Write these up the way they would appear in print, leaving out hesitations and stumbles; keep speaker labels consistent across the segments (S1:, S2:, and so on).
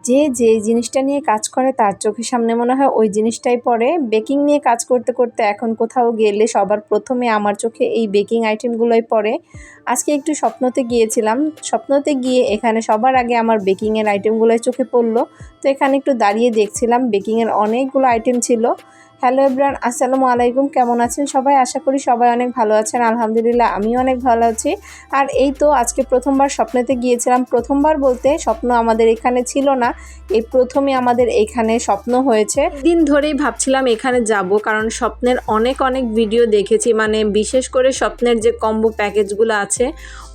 S1: যে যেই জিনিসটা নিয়ে কাজ করে তার চোখের সামনে মনে হয় ওই জিনিসটাই পড়ে। বেকিং নিয়ে কাজ করতে করতে এখন কোথাও গেলে সবার প্রথমে আমার চোখে এই বেকিং আইটেমগুলোই পড়ে। আজকে একটু স্বপ্নতে গিয়েছিলাম, স্বপ্নতে গিয়ে এখানে সবার আগে আমার বেকিংয়ের আইটেমগুলোই চোখে পড়লো। তো এখানে একটু দাঁড়িয়ে দেখছিলাম, বেকিংয়ের অনেকগুলো আইটেম ছিল। হ্যালো এভরিওয়ান, আসসালামু আলাইকুম। কেমন আছেন সবাই? আশা করি সবাই অনেক ভালো আছেন। আলহামদুলিল্লাহ আমিও অনেক ভালো আছি। আর এই তো আজকে প্রথমবার স্বপ্নেতে গিয়েছিলাম। প্রথমবার বলতে স্বপ্ন আমাদের এখানে ছিল না, এই প্রথমে আমাদের এখানে স্বপ্ন হয়েছে। দিন ধরেই ভাবছিলাম এখানে যাব, কারণ স্বপ্নের অনেক ভিডিও দেখেছি, মানে বিশেষ করে স্বপ্নের যে কম্বো প্যাকেজগুলো আছে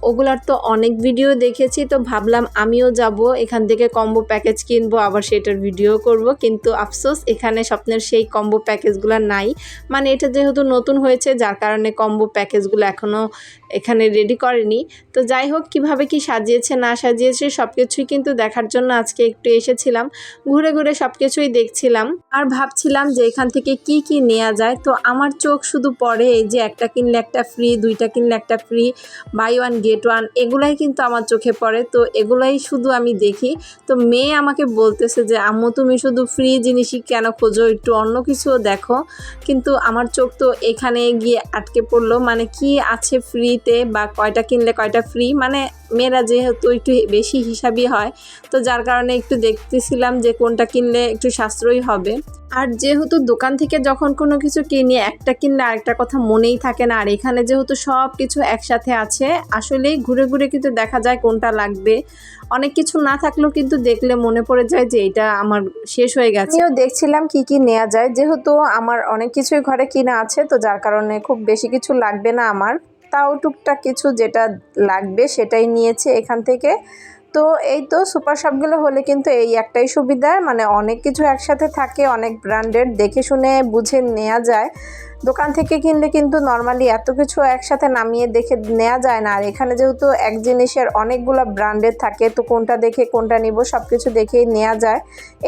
S1: ওগুলার তো অনেক ভিডিও দেখেছি। তো ভাবলাম আমিও যাব, এখান থেকে কম্বো প্যাকেজ কিনবো, আবার সেটার ভিডিও করব। কিন্তু আফসোস এখানে স্বপ্নের সেই কম্বো প্যাকেজগুলো নাই, মানে এটা যেহেতু নতুন হয়েছে যার কারণে কম্বো প্যাকেজগুলো এখনও এখানে রেডি করেনি। তো যাই হোক, কিভাবে কি সাজিয়েছে না সাজিয়েছে সব কিছুই কিন্তু দেখার জন্য আজকে একটু এসেছিলাম, ঘুরে ঘুরে সব কিছুই দেখছিলাম আর ভাবছিলাম যে এখান থেকে কি কি নেওয়া যায়। তো আমার চোখ শুধু পড়ে এই যে একটা কিনলে একটা ফ্রি, দুইটা কিনলে একটা free, buy one get one, এগুলাই কিন্তু আমার চোখে পড়ে। তো এগুলাই শুধু আমি দেখি। তো মেয়ে আমাকে বলতেছে যে আম্মু তুমি শুধু ফ্রি জিনিসই কেন খোঁজো, একটু অন্য কিছুও দেখো। কিন্তু আমার চোখ তো এখানে গিয়ে আটকে পড়লো, মানে কি আছে ফ্রিতে বা কয়টা কিনলে কয়টা ফ্রি, মানে মেয়েরা যেহেতু একটু বেশি হিসাবই হয়, তো যার কারণে একটু দেখতেছিলাম যে কোনটা কিনলে একটু সাশ্রয়ী হবে। আর যেহেতু দোকান থেকে যখন কোনো কিছু কিনি একটা কিনলে আরেকটা কথা মনেই থাকে না, আর এখানে যেহেতু সব কিছু একসাথে আছে আসলেই ঘুরে ঘুরে কিন্তু দেখা যায় কোনটা লাগবে। অনেক কিছু না থাকলেও কিন্তু দেখলে মনে পড়ে যায় যে এটা আমার শেষ হয়ে গেছে। আমিও দেখছিলাম কি কি নেওয়া যায়, যেহেতু আমার অনেক কিছুই ঘরে কিনা আছে, তো যার কারণে খুব বেশি কিছু লাগবে না আমার, তাও টুকটাক কিছু যেটা লাগবে সেটাই নিয়েছে এখান থেকে। তো এই তো সুপার শপগুলো হলে কিন্তু এই একটাই সুবিধা, মানে অনেক কিছু একসাথে থাকে, অনেক ব্র্যান্ডেড, দেখে শুনে বুঝে নেওয়া যায়। দোকান থেকে কিনলে কিন্তু নর্মালি এত কিছু একসাথে নামিয়ে দেখে নেওয়া যায় না, আর এখানে যেহেতু এক জিনিসের অনেকগুলো ব্র্যান্ডেড থাকে, তো কোনটা দেখে কোনটা নিব সব কিছু দেখেই নেওয়া যায়,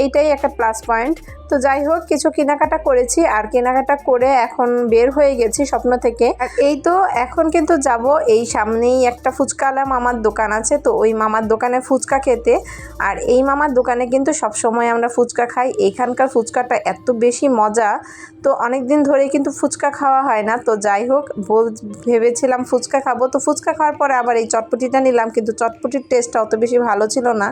S1: এইটাই একটা প্লাস পয়েন্ট। তো যাই হোক, কিছু কেনাকাটা করেছি, আর কেনাকাটা করে এখন বের হয়ে গেছি স্বপ্ন থেকে। আর এই তো এখন কিন্তু যাব, এই সামনেই একটা ফুচকাওয়ালা মামার দোকান আছে, তো ওই মামার দোকানে ফুচকা খেতে। আর এই মামার দোকানে কিন্তু সব সময় আমরা ফুচকা খাই, এখানকার ফুচকাটা এত বেশি মজা, তো অনেক দিন ধরে কিন্তু ফুচকা খাওয়া হয় না। তো যাই হোক, ভেবেছিলাম ফুচকা খাবো, তো ফুচকা খাওয়ার পরে আবার এই চটপটিটা নিলাম, কিন্তু চটপটির টেস্টটা অত বেশি ভালো ছিল না।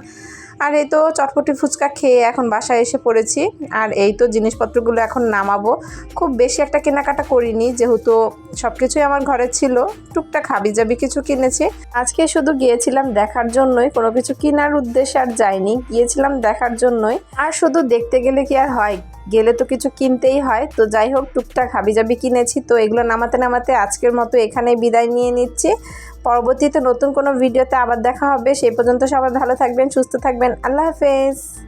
S1: আর এই তো চটপটি ফুচকা খেয়ে এখন বাসায় এসে পড়েছি, আর এই তো জিনিসপত্রগুলো এখন নামাবো। খুব বেশি একটা কেনাকাটা করিনি, যেহেতু সব কিছুই আমার ঘরে ছিল, টুকটাক হাবিজাবি কিছু কিনেছি। আজকে শুধু গিয়েছিলাম দেখার জন্যই, কোনো কিছু কেনার উদ্দেশ্যে আর যাইনি, গিয়েছিলাম দেখার জন্যই। আর শুধু দেখতে গেলে কি আর হয়, গেলে তো কিছু কিনতেই হয়। তো যাই হোক, টুকটাক হাবিজাবি কিনেছি, তো এগুলো নামাতে নামাতে আজকের মতো এখানেই বিদায় নিয়ে নিচ্ছি। পরবর্তীতে নতুন কোনো ভিডিওতে আবার দেখা হবে, সেই পর্যন্ত সবাই ভালো থাকবেন, সুস্থ থাকবেন। আল্লাহ হাফেজ।